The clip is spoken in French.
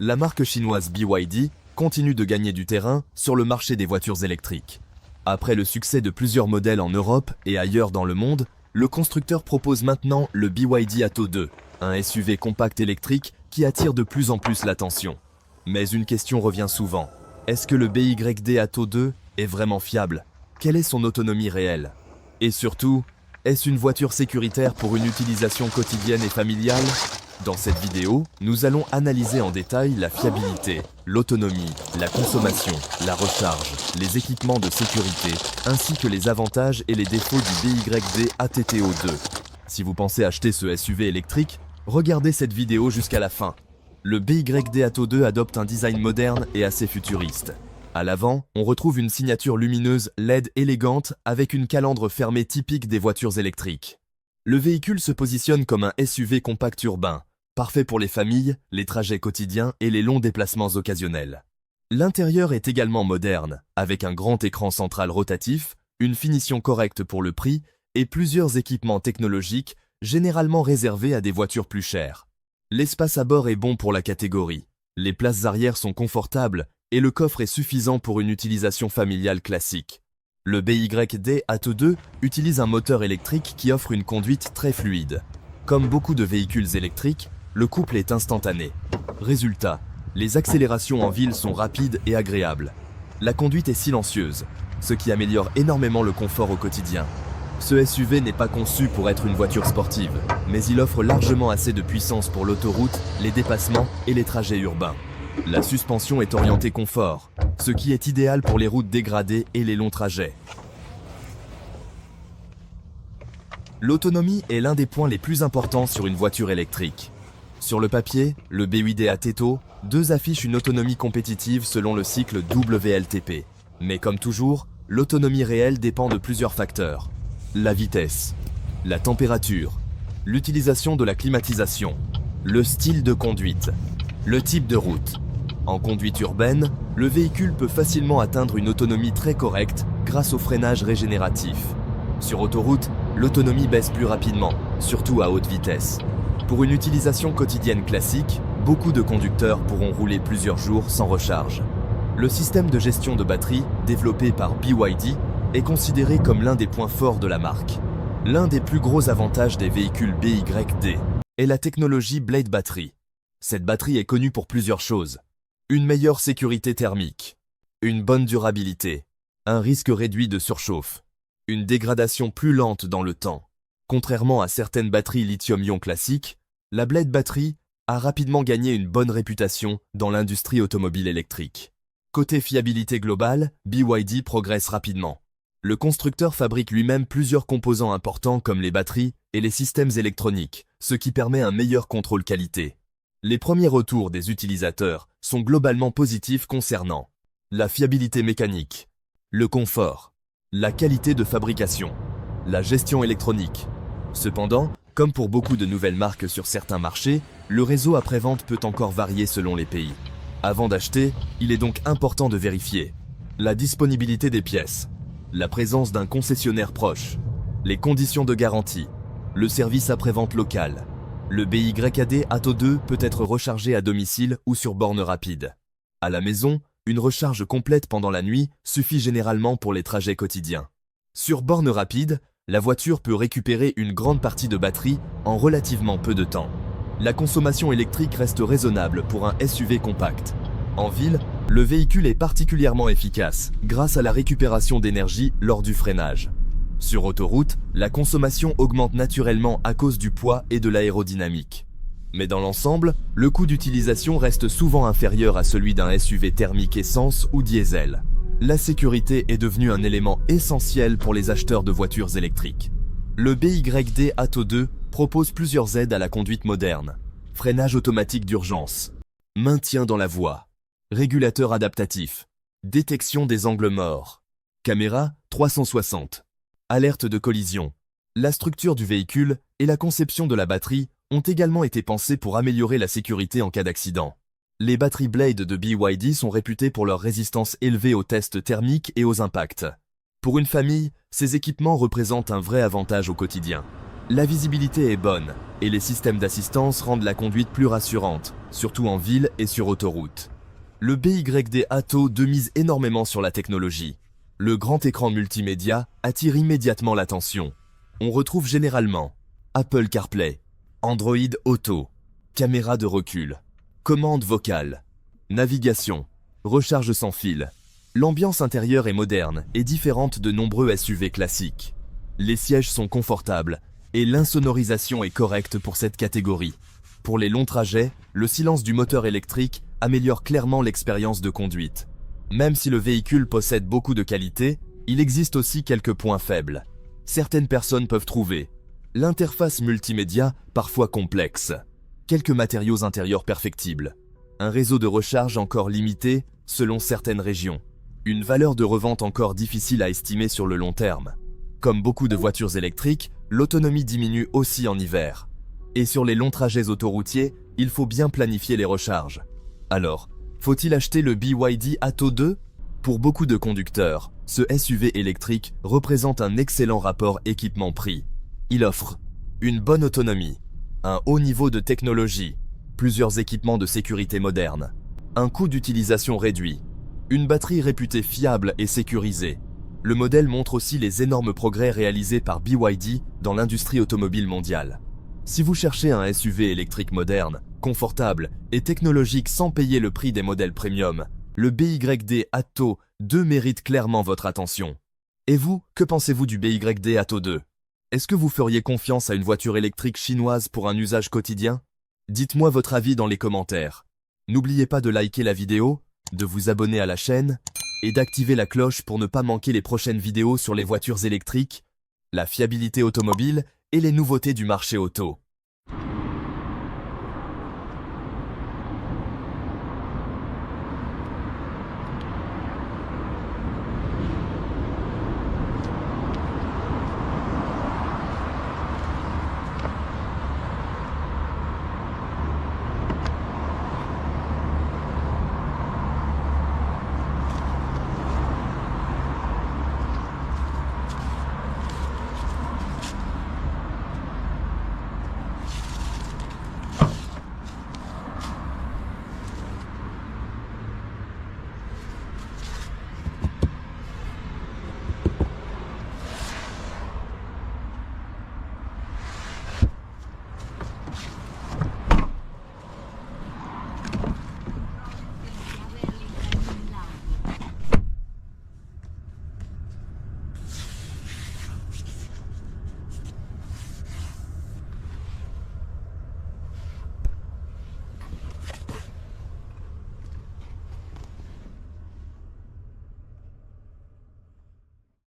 la marque chinoise BYD continue de gagner du terrain sur le marché des voitures électriques. Après le succès de plusieurs modèles en Europe et ailleurs dans le monde, le constructeur propose maintenant le BYD Atto 2, un SUV compact électrique qui attire de plus en plus l'attention. Mais une question revient souvent. Est-ce que le BYD Atto 2 est vraiment fiable? Quelle est son autonomie réelle? Et surtout, est-ce une voiture sécuritaire pour une utilisation quotidienne et familiale? Dans cette vidéo, nous allons analyser en détail la fiabilité, l'autonomie, la consommation, la recharge, les équipements de sécurité, ainsi que les avantages et les défauts du BYD Atto 2. Si vous pensez acheter ce SUV électrique, regardez cette vidéo jusqu'à la fin. Le BYD Atto 2 adopte un design moderne et assez futuriste. À l'avant, on retrouve une signature lumineuse LED élégante avec une calandre fermée typique des voitures électriques. Le véhicule se positionne comme un SUV compact urbain, parfait pour les familles, les trajets quotidiens et les longs déplacements occasionnels. L'intérieur est également moderne, avec un grand écran central rotatif, une finition correcte pour le prix et plusieurs équipements technologiques généralement réservés à des voitures plus chères. L'espace à bord est bon pour la catégorie. Les places arrière sont confortables et le coffre est suffisant pour une utilisation familiale classique. Le BYD Atto 2 utilise un moteur électrique qui offre une conduite très fluide. Comme beaucoup de véhicules électriques, le couple est instantané. Résultat, les accélérations en ville sont rapides et agréables. La conduite est silencieuse, ce qui améliore énormément le confort au quotidien. Ce SUV n'est pas conçu pour être une voiture sportive, mais il offre largement assez de puissance pour l'autoroute, les dépassements et les trajets urbains. La suspension est orientée confort, ce qui est idéal pour les routes dégradées et les longs trajets. L'autonomie est l'un des points les plus importants sur une voiture électrique. Sur le papier, le BYD Atto 2 affiche une autonomie compétitive selon le cycle WLTP. Mais comme toujours, l'autonomie réelle dépend de plusieurs facteurs. La vitesse, la température, l'utilisation de la climatisation, le style de conduite, le type de route. En conduite urbaine, le véhicule peut facilement atteindre une autonomie très correcte grâce au freinage régénératif. Sur autoroute, l'autonomie baisse plus rapidement, surtout à haute vitesse. Pour une utilisation quotidienne classique, beaucoup de conducteurs pourront rouler plusieurs jours sans recharge. Le système de gestion de batterie, développé par BYD, est considéré comme l'un des points forts de la marque. L'un des plus gros avantages des véhicules BYD est la technologie Blade Battery. Cette batterie est connue pour plusieurs choses. Une meilleure sécurité thermique, une bonne durabilité, un risque réduit de surchauffe, une dégradation plus lente dans le temps. Contrairement à certaines batteries lithium-ion classiques, la Blade Battery a rapidement gagné une bonne réputation dans l'industrie automobile électrique. Côté fiabilité globale, BYD progresse rapidement. Le constructeur fabrique lui-même plusieurs composants importants comme les batteries et les systèmes électroniques, ce qui permet un meilleur contrôle qualité. Les premiers retours des utilisateurs sont globalement positifs concernant la fiabilité mécanique, le confort, la qualité de fabrication, la gestion électronique. Cependant, comme pour beaucoup de nouvelles marques sur certains marchés, le réseau après-vente peut encore varier selon les pays. Avant d'acheter, il est donc important de vérifier la disponibilité des pièces, la présence d'un concessionnaire proche, les conditions de garantie, le service après-vente local. Le BYD Atto 2 peut être rechargé à domicile ou sur borne rapide. À la maison, une recharge complète pendant la nuit suffit généralement pour les trajets quotidiens. Sur borne rapide, la voiture peut récupérer une grande partie de batterie en relativement peu de temps. La consommation électrique reste raisonnable pour un SUV compact. En ville, le véhicule est particulièrement efficace grâce à la récupération d'énergie lors du freinage. Sur autoroute, la consommation augmente naturellement à cause du poids et de l'aérodynamique. Mais dans l'ensemble, le coût d'utilisation reste souvent inférieur à celui d'un SUV thermique essence ou diesel. La sécurité est devenue un élément essentiel pour les acheteurs de voitures électriques. Le BYD Atto 2 propose plusieurs aides à la conduite moderne. Freinage automatique d'urgence, maintien dans la voie, régulateur adaptatif, détection des angles morts, caméra 360. Alerte de collision. La structure du véhicule et la conception de la batterie ont également été pensées pour améliorer la sécurité en cas d'accident. Les batteries Blade de BYD sont réputées pour leur résistance élevée aux tests thermiques et aux impacts. Pour une famille, ces équipements représentent un vrai avantage au quotidien. La visibilité est bonne et les systèmes d'assistance rendent la conduite plus rassurante, surtout en ville et sur autoroute. Le BYD Atto 2 mise énormément sur la technologie. Le grand écran multimédia attire immédiatement l'attention. On retrouve généralement Apple CarPlay, Android Auto, caméra de recul, commande vocale, navigation, recharge sans fil. L'ambiance intérieure est moderne et différente de nombreux SUV classiques. Les sièges sont confortables et l'insonorisation est correcte pour cette catégorie. Pour les longs trajets, le silence du moteur électrique améliore clairement l'expérience de conduite. Même si le véhicule possède beaucoup de qualités, il existe aussi quelques points faibles. Certaines personnes peuvent trouver l'interface multimédia parfois complexe, quelques matériaux intérieurs perfectibles, un réseau de recharge encore limité selon certaines régions, une valeur de revente encore difficile à estimer sur le long terme. Comme beaucoup de voitures électriques, l'autonomie diminue aussi en hiver. Et sur les longs trajets autoroutiers, il faut bien planifier les recharges. Alors, faut-il acheter le BYD Atto 2 ? Pour beaucoup de conducteurs, ce SUV électrique représente un excellent rapport équipement-prix. Il offre une bonne autonomie, un haut niveau de technologie, plusieurs équipements de sécurité modernes, un coût d'utilisation réduit, une batterie réputée fiable et sécurisée. Le modèle montre aussi les énormes progrès réalisés par BYD dans l'industrie automobile mondiale. Si vous cherchez un SUV électrique moderne, confortable et technologique sans payer le prix des modèles premium, le BYD Atto 2 mérite clairement votre attention. Et vous, que pensez-vous du BYD Atto 2 ? Est-ce que vous feriez confiance à une voiture électrique chinoise pour un usage quotidien ? Dites-moi votre avis dans les commentaires. N'oubliez pas de liker la vidéo, de vous abonner à la chaîne et d'activer la cloche pour ne pas manquer les prochaines vidéos sur les voitures électriques, la fiabilité automobile et les nouveautés du marché auto.